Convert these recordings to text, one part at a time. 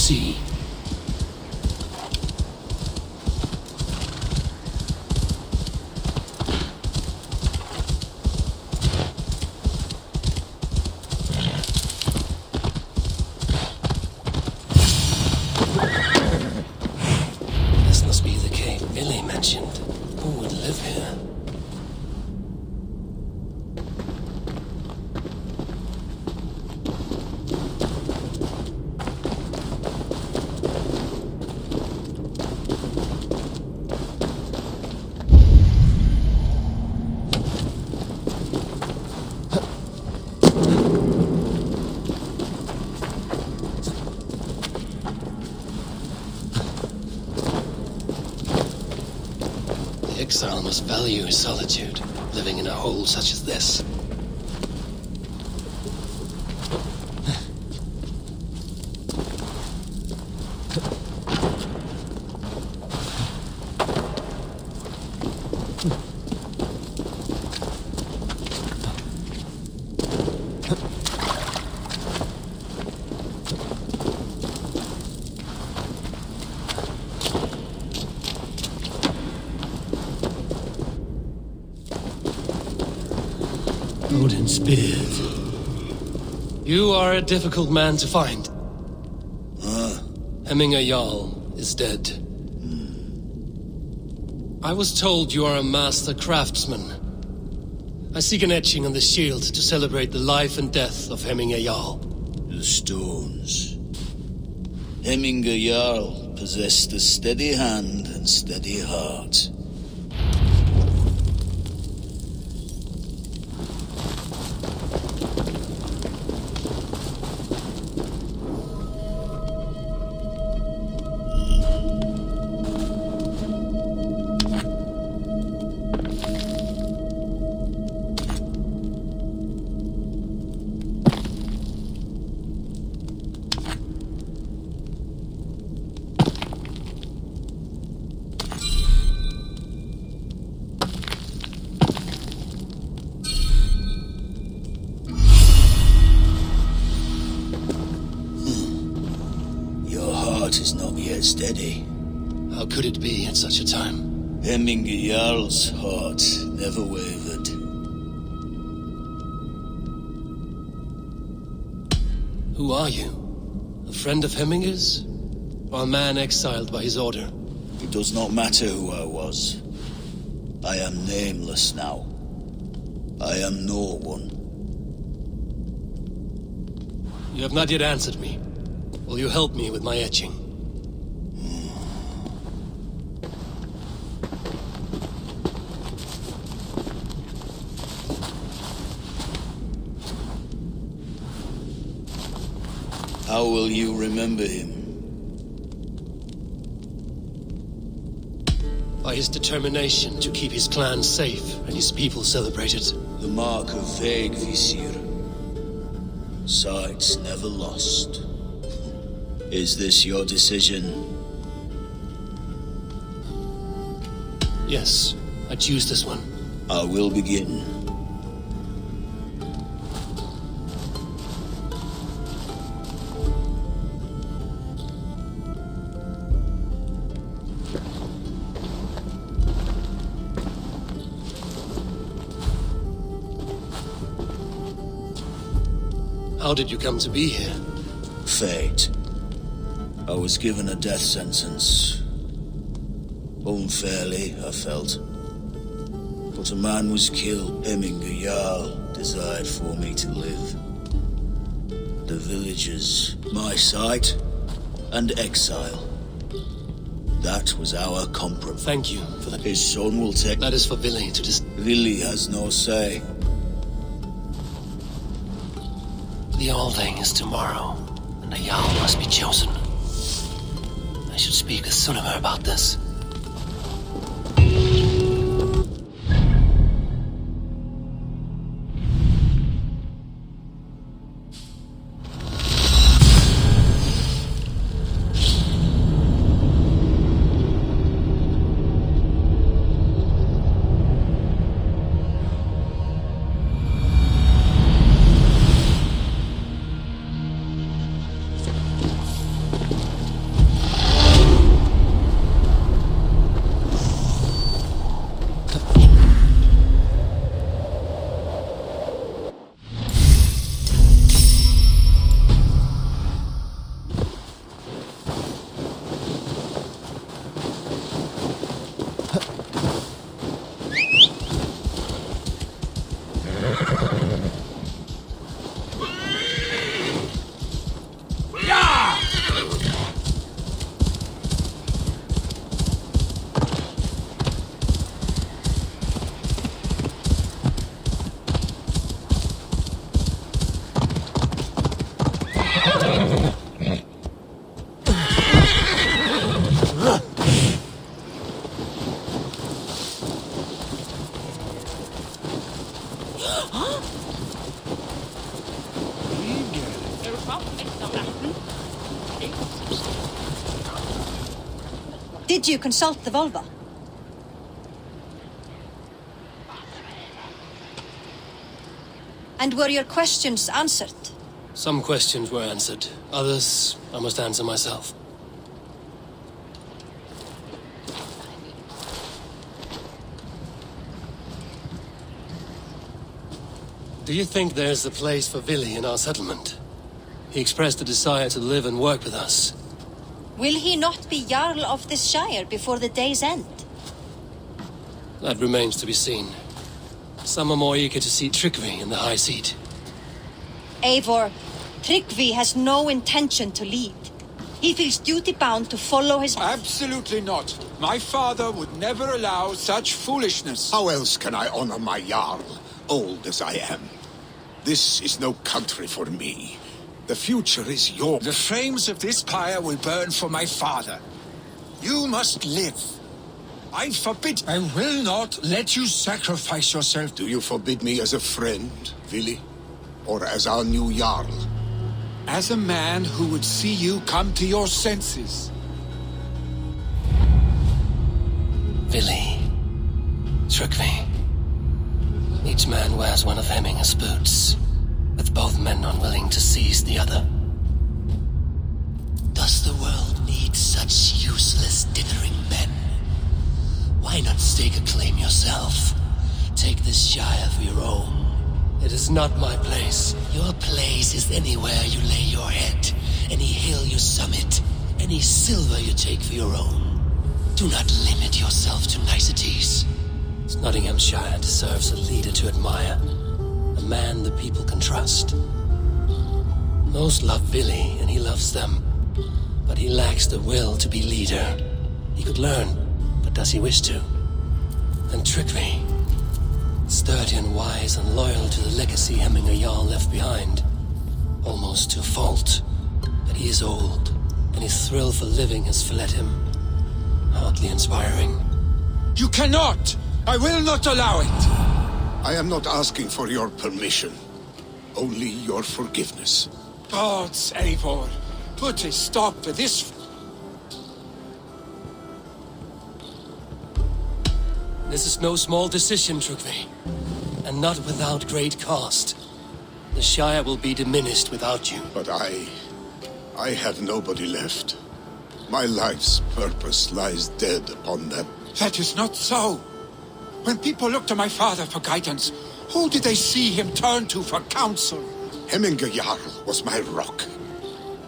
see. This must be the cave Billy mentioned. Who would live here? The exile must value his solitude, living in a hole such as this. Odin's beard. You are a difficult man to find. Hemminger Jarl is dead. I was told you are a master craftsman. I seek an etching on the shield to celebrate the life and death of Hemminger Jarl. The stones. Hemminger Jarl possessed a steady hand and steady heart. Is not yet steady. How could it be at such a time? Hemminger Jarl's heart never wavered. Who are you? A friend of Hemminger's? Or a man exiled by his order? It does not matter who I was. I am nameless now. I am no one. You have not yet answered me. Will you help me with my etching? How will you remember him? By his determination to keep his clan safe and his people celebrated. The mark of Visir. Sights never lost. Is this your decision? Yes, I choose this one. I will begin. How did you come to be here? Fate. I was given a death sentence. Unfairly, I felt. But a man was killed. Hemminger Jarl desired for me to live. The villagers, my sight, and exile. That was our compromise. Thank you for that. His son will take... That is for Vili to decide. Vili has no say. The Alding is tomorrow, and a Jarl must be chosen. I should speak with Sunnema about this. Did you consult the Volva? And were your questions answered? Some questions were answered. Others, I must answer myself. Do you think there's a place for Vili in our settlement? He expressed a desire to live and work with us. Will he not be Jarl of this shire before the day's end? That remains to be seen. Some are more eager to see Tryggvi in the high seat. Eivor, Tryggvi has no intention to lead. He feels duty-bound to follow his... Absolutely not. My father would never allow such foolishness. How else can I honor my Jarl, old as I am? This is no country for me. The future is yours. The flames of this pyre will burn for my father. You must live. I forbid... I will not let you sacrifice yourself. Do you forbid me as a friend, Vili? Or as our new Jarl? As a man who would see you come to your senses. Vili. Tryggvi. Each man wears one of Hemminger's boots, with both men unwilling to seize the other. Does the world need such useless, dithering men? Why not stake a claim yourself? Take this shire for your own. It is not my place. Your place is anywhere you lay your head, any hill you summit, any silver you take for your own. Do not limit yourself to niceties. Nottinghamshire deserves a leader to admire, a man the people can trust. Most love Vili, and he loves them, but he lacks the will to be leader. He could learn, but does he wish to? And Tryggvi, sturdy and wise and loyal to the legacy Hemminger Jarl left behind, almost to a fault. But he is old, and his thrill for living has fled him. Hardly inspiring. You cannot! I will not allow it! I am not asking for your permission, only your forgiveness. Gods, Eivor, put a stop to this. This is no small decision, Tryggvi, and not without great cost. The Shire will be diminished without you. But I have nobody left. My life's purpose lies dead upon them. That is not so. When people look to my father for guidance, who did they see him turn to for counsel? Hemminger Jarl was my rock.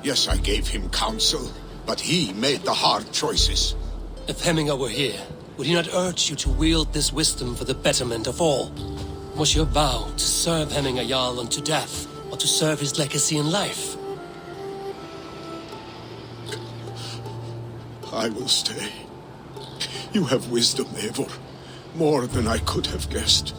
Yes, I gave him counsel, but he made the hard choices. If Hemminger were here, would he not urge you to wield this wisdom for the betterment of all? Was your vow to serve Hemminger Jarl unto death, or to serve his legacy in life? I will stay. You have wisdom, Eivor. More than I could have guessed.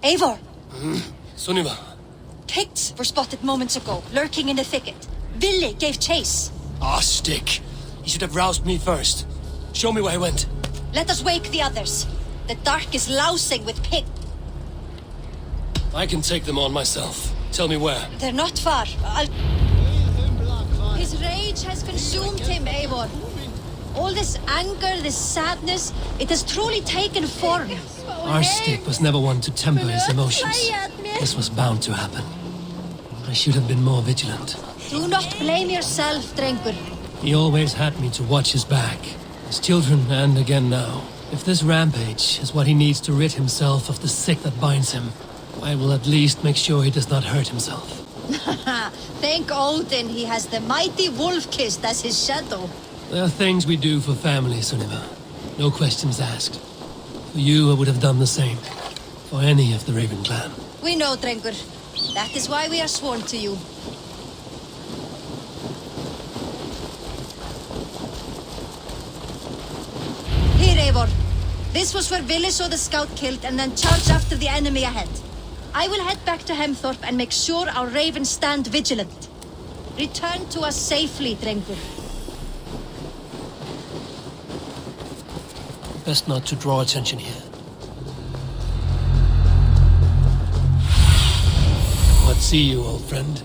Eivor! Sunniva. Picts were spotted moments ago, lurking in the thicket. Vili gave chase. Ah, stick. You should have roused me first. Show me where he went. Let us wake the others. The dark is lousing with pig. I can take them on myself. Tell me where. They're not far. His rage has consumed him, Eivor. All this anger, this sadness, it has truly taken form. Our stick was never one to temper his emotions. This was bound to happen. I should have been more vigilant. Do not blame yourself, Drengur. He always had me to watch his back. His children, and again now. If this rampage is what he needs to rid himself of the sick that binds him, I will at least make sure he does not hurt himself. Thank Odin he has the mighty Wolf-Kissed as his shadow. There are things we do for family, Sunniva. No questions asked. For you, I would have done the same. For any of the Raven clan. We know, Drengur. That is why we are sworn to you. Here, Eivor. This was where Vili saw the scout killed and then charged after the enemy ahead. I will head back to Hemthorpe and make sure our ravens stand vigilant. Return to us safely, Drengur. Best not to draw attention here. What see you, old friend?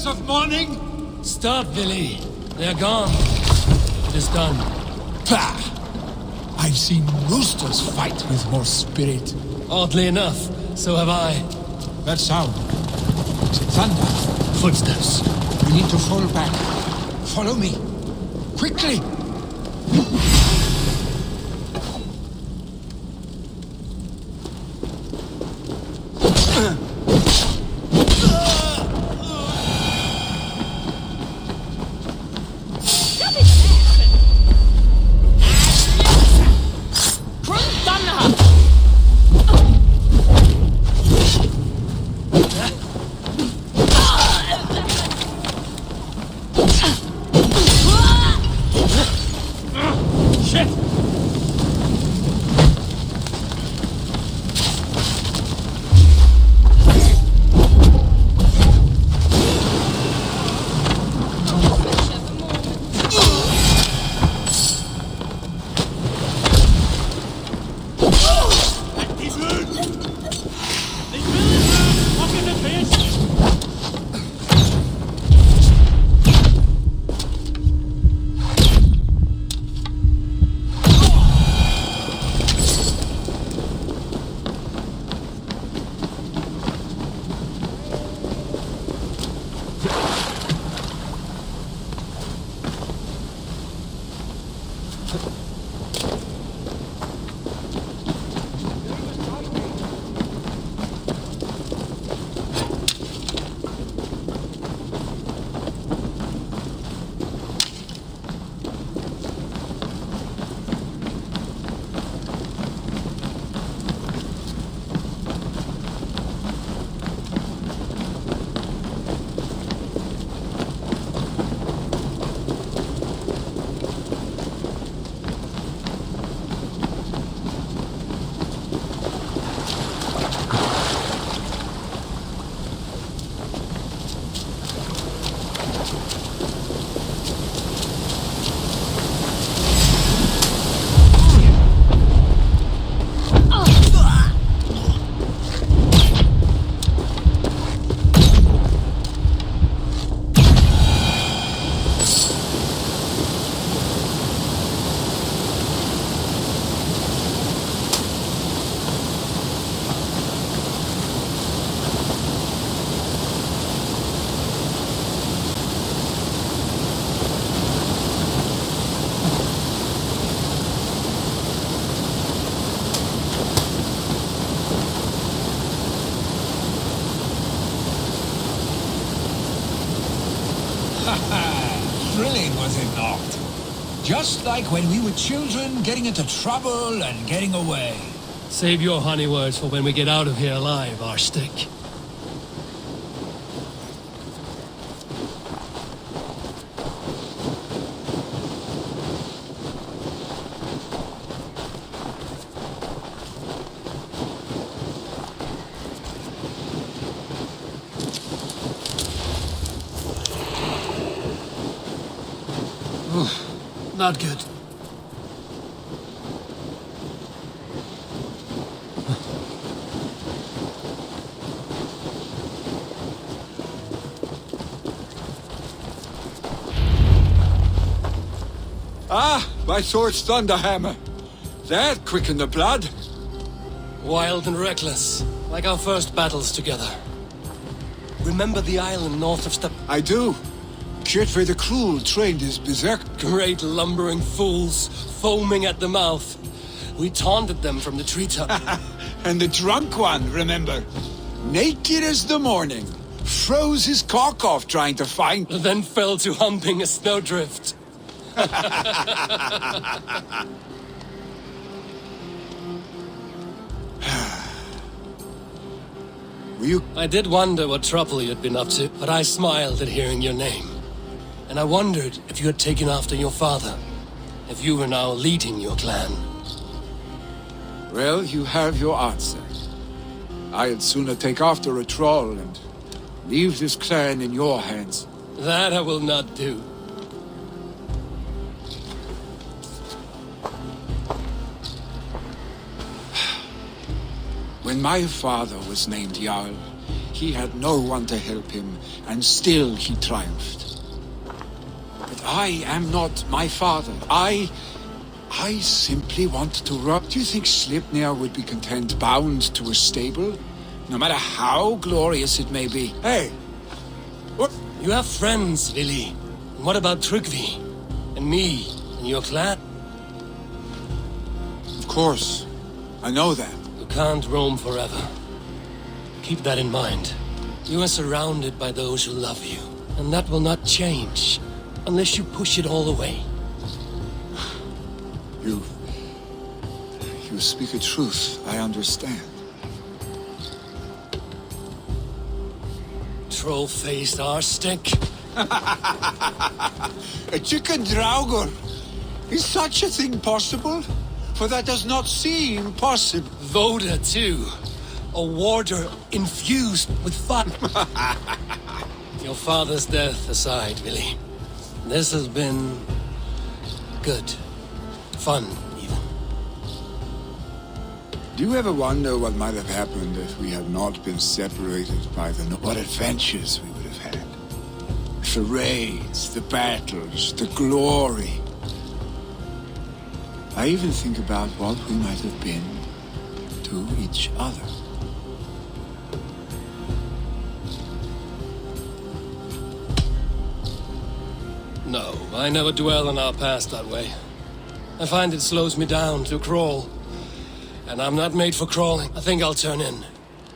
Of mourning? Stop, Vili. They're gone. It is done. Bah! I've seen roosters fight with more spirit. Oddly enough, so have I. That sound. Is it thunder? Footsteps. We need to fall back. Follow me. Quickly! Thrilling, was it not? Just like when we were children, getting into trouble and getting away. Save your honey words for when we get out of here alive, Arstick. Not good. Ah, my sword's thunderhammer. That quickened the blood. Wild and reckless, like our first battles together. Remember the island north of Step? I do. Kjotve the Cruel trained his berserk. Great lumbering fools, foaming at the mouth. We taunted them from the treetop. And the drunk one, remember? Naked as the morning. Froze his cock off trying to find... Then fell to humping a snowdrift. I did wonder what trouble you'd been up to, but I smiled at hearing your name. And I wondered if you had taken after your father. If you were now leading your clan. Well, you have your answer. I'd sooner take after a troll and leave this clan in your hands. That I will not do. When my father was named Jarl, he had no one to help him, and still he triumphed. But I am not my father. I simply want to rub. Do you think Sleipnir would be content bound to a stable? No matter how glorious it may be. Hey! What? You have friends, Vili. And what about Tryggvi? And me? And your clan? Of course. I know that. You can't roam forever. Keep that in mind. You are surrounded by those who love you. And that will not change. Unless you push it all away. You speak a truth. I understand. Troll-faced arstick. A chicken draugur. Is such a thing possible? For that does not seem possible. Voda, too. A warder infused with fun. Your father's death aside, Vili. This has been... good. Fun, even. Do you ever wonder what might have happened if we had not been separated by the... What adventures we would have had? The raids, the battles, the glory. I even think about what we might have been to each other. No, I never dwell on our past that way. I find it slows me down to crawl. And I'm not made for crawling. I think I'll turn in.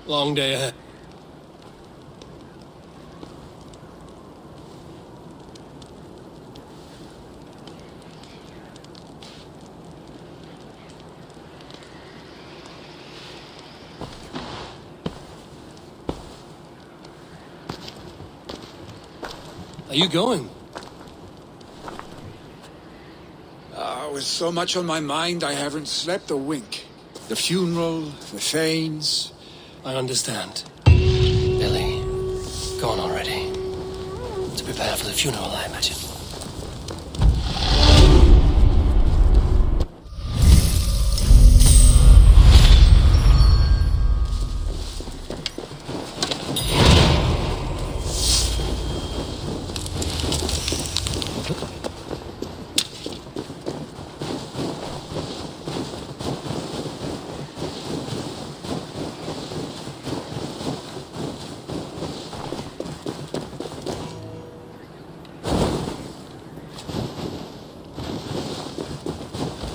Long day ahead. Are you going? With so much on my mind, I haven't slept a wink. The funeral, the Thanes. I understand. Billy, gone already. To prepare for the funeral, I imagine.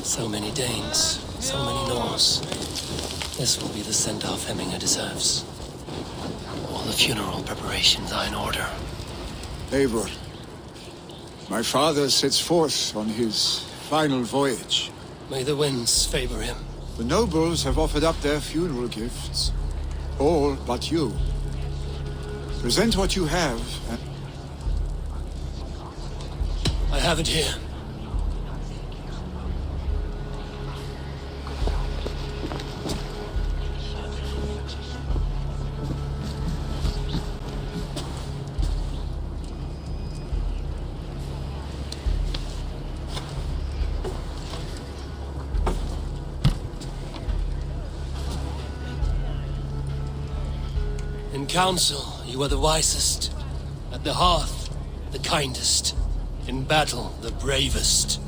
So many Danes, so many Norse. This will be the send-off Hemminger deserves. All the funeral preparations are in order. Eivor, my father sets forth on his final voyage. May the winds favor him. The nobles have offered up their funeral gifts. All but you. Present what you have, and... I have it here. In council, you are the wisest. At the hearth, the kindest. In battle, the bravest.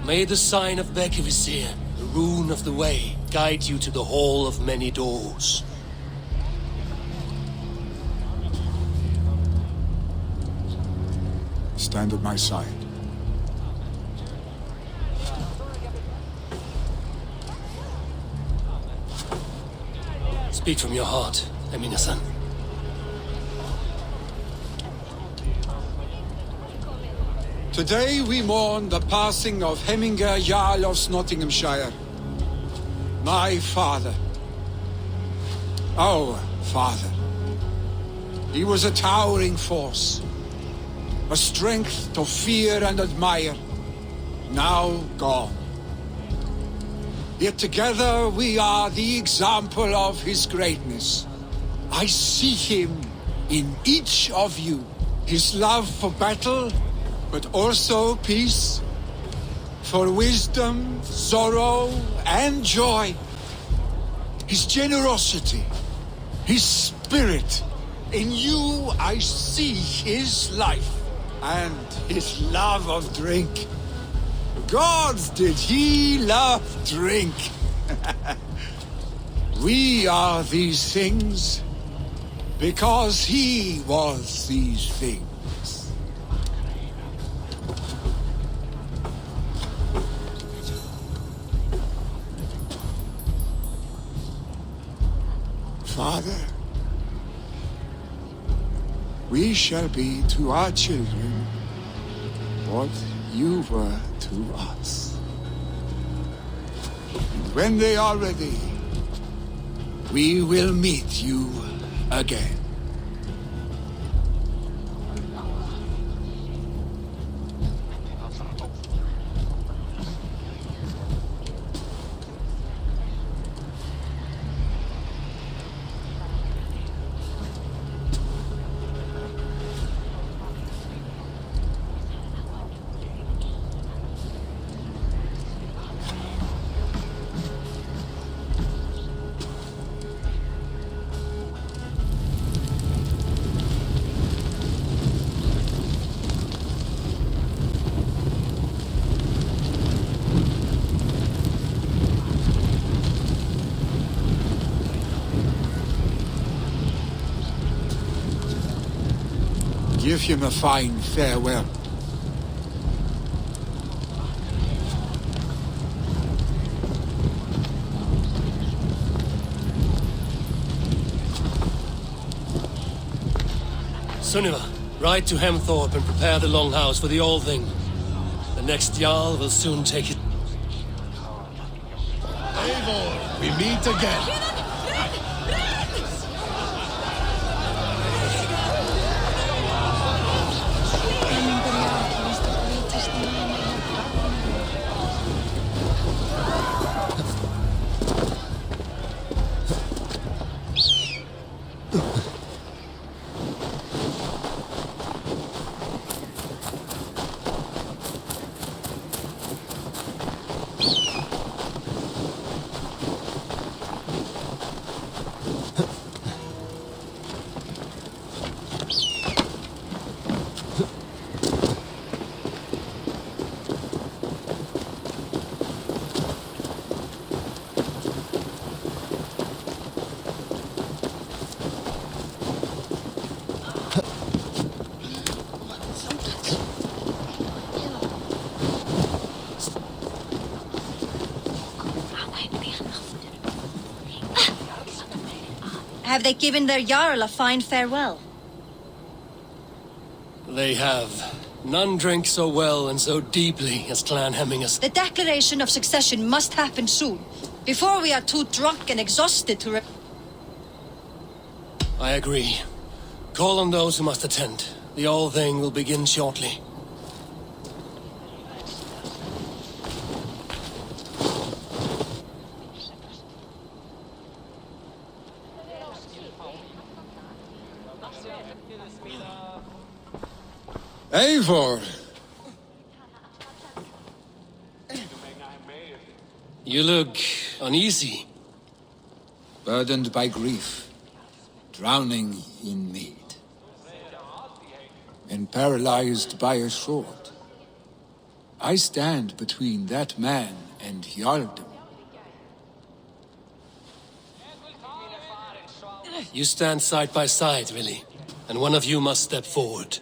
May the sign of Bekivisir, the rune of the way, guide you to the Hall of Many Doors. Stand at my side. Speak from your heart, Emina-san. Today we mourn the passing of Hemminger Jarl of Nottinghamshire. My father. Our father. He was a towering force. A strength to fear and admire. Now gone. Yet together we are the example of his greatness. I see him in each of you. His love for battle, but also peace. For wisdom, sorrow, and joy. His generosity, his spirit. In you I see his life and his love of drink. Gods, did he love drink! We are these things because he was these things. Father, we shall be to our children what you were to us. And when they are ready, we will meet you again. Give him a fine farewell. Sunniva, ride to Hemthorpe and prepare the Longhouse for the All-Thing. The next Jarl will soon take it. Eivor, we meet again. Have they given their Jarl a fine farewell? They have. None drink so well and so deeply as Clan Hemminger's. The declaration of succession must happen soon, before we are too drunk and exhausted to I agree. Call on those who must attend. The All-Thing will begin shortly. Eivor! You look uneasy. Burdened by grief, drowning in need, and paralyzed by a sword. I stand between that man and Jarldom. You stand side by side, Willy, and one of you must step forward.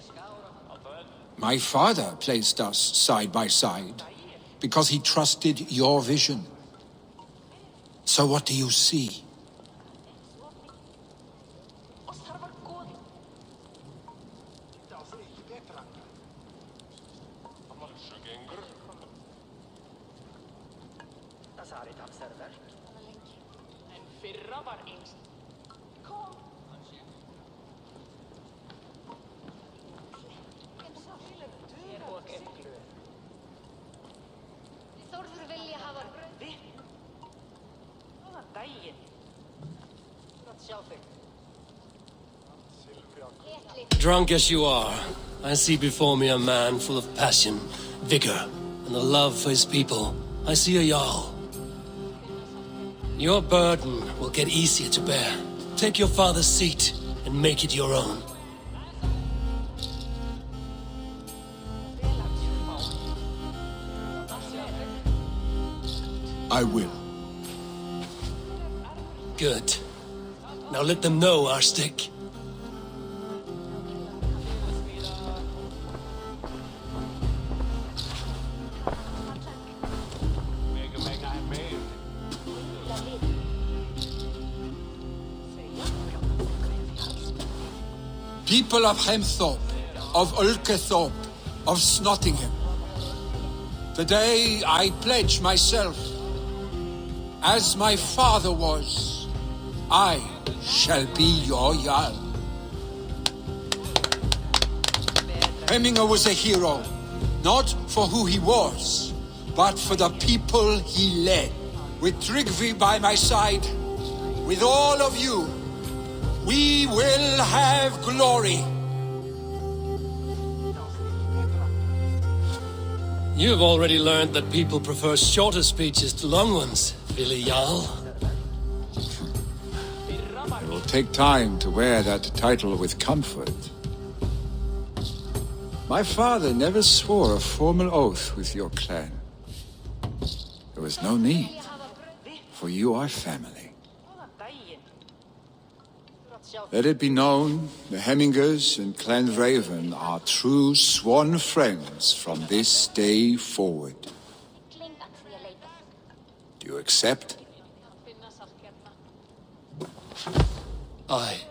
My father placed us side by side because he trusted your vision. So what do you see? Drunk as you are, I see before me a man full of passion, vigor, and a love for his people. I see a Jarl. Your burden will get easier to bear. Take your father's seat and make it your own. I will. Good. Now let them know our stick. People of Hemthorpe, of Ulkethorpe, of Snottingham. Today I pledge myself, as my father was, I shall be your Jarl. Hemminger was a hero, not for who he was, but for the people he led. With Tryggvi by my side, with all of you, we will have glory. You've already learned that people prefer shorter speeches to long ones, Willy Jarl. It will take time to wear that title with comfort. My father never swore a formal oath with your clan. There was no need, for you are family. Let it be known, the Hemmingers and Clan Raven are true sworn friends from this day forward. Do you accept? Aye.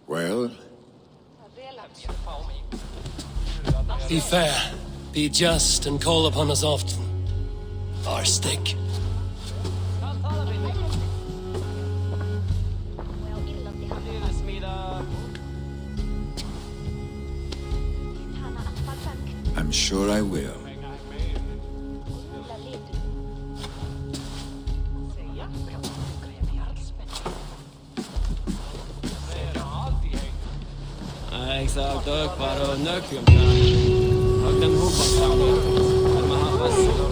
Well, Be fair, be just, and call upon us often. Our stick. I'm sure I will. Exakt, kvar och nökjum där. Och den hoppas framåt. Man har fast.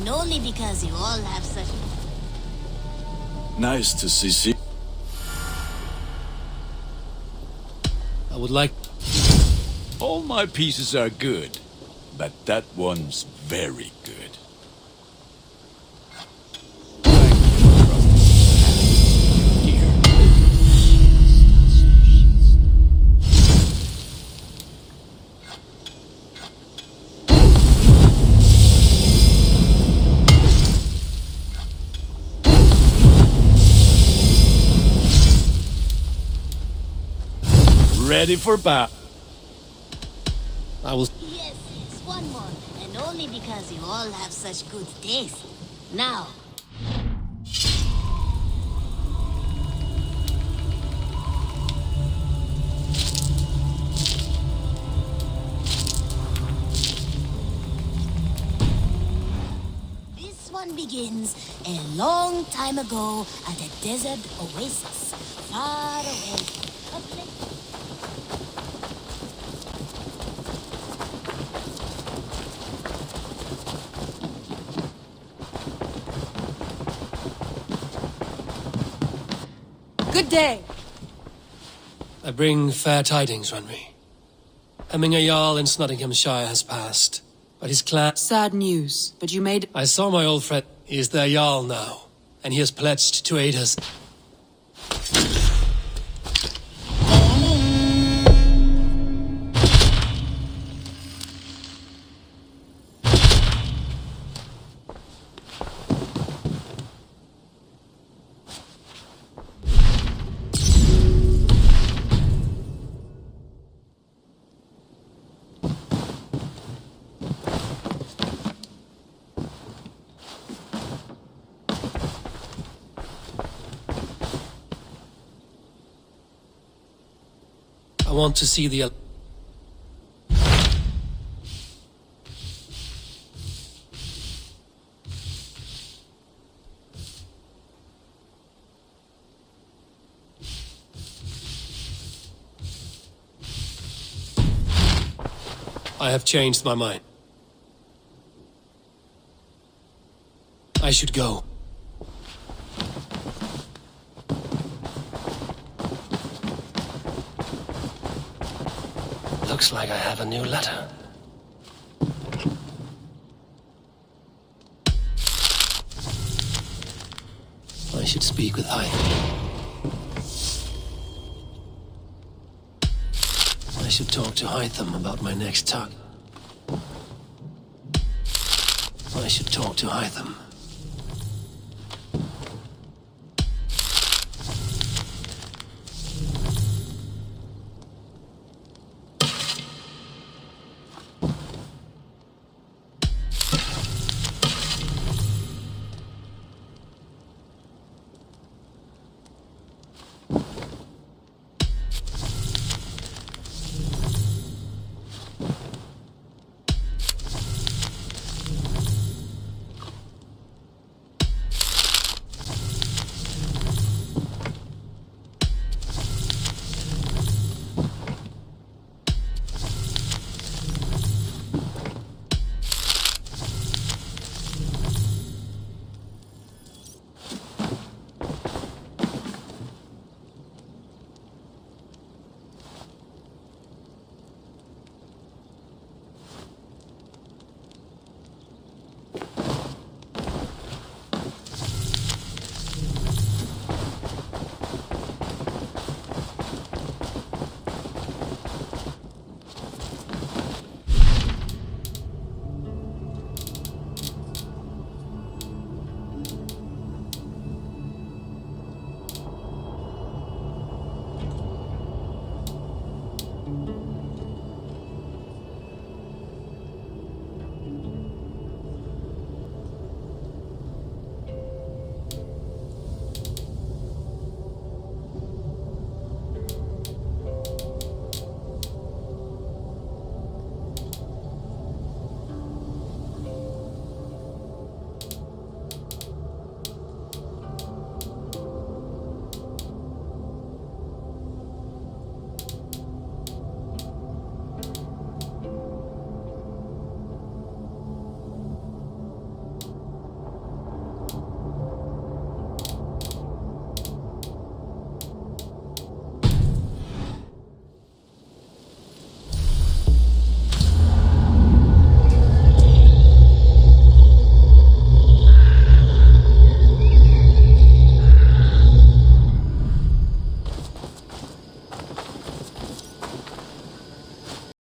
Only because you all have such... Nice to see. I would like... All my pieces are good, but that one's very good. Ready for battle. I will... Yes, yes, one more. And only because you all have such good taste. Now, this one begins a long time ago at a desert oasis, far away. A place. Good day. I bring fair tidings, Runry. Hemminger Jarl in Nottinghamshire has passed, but his clan... Sad news, but you made... I saw my old friend. He is their Jarl now, and he has pledged to aid us. I want to see the... I have changed my mind. I should go. Looks like I have a new letter. I should speak with Hythe. I should talk to Hytham about my next tug. I should talk to Hytham.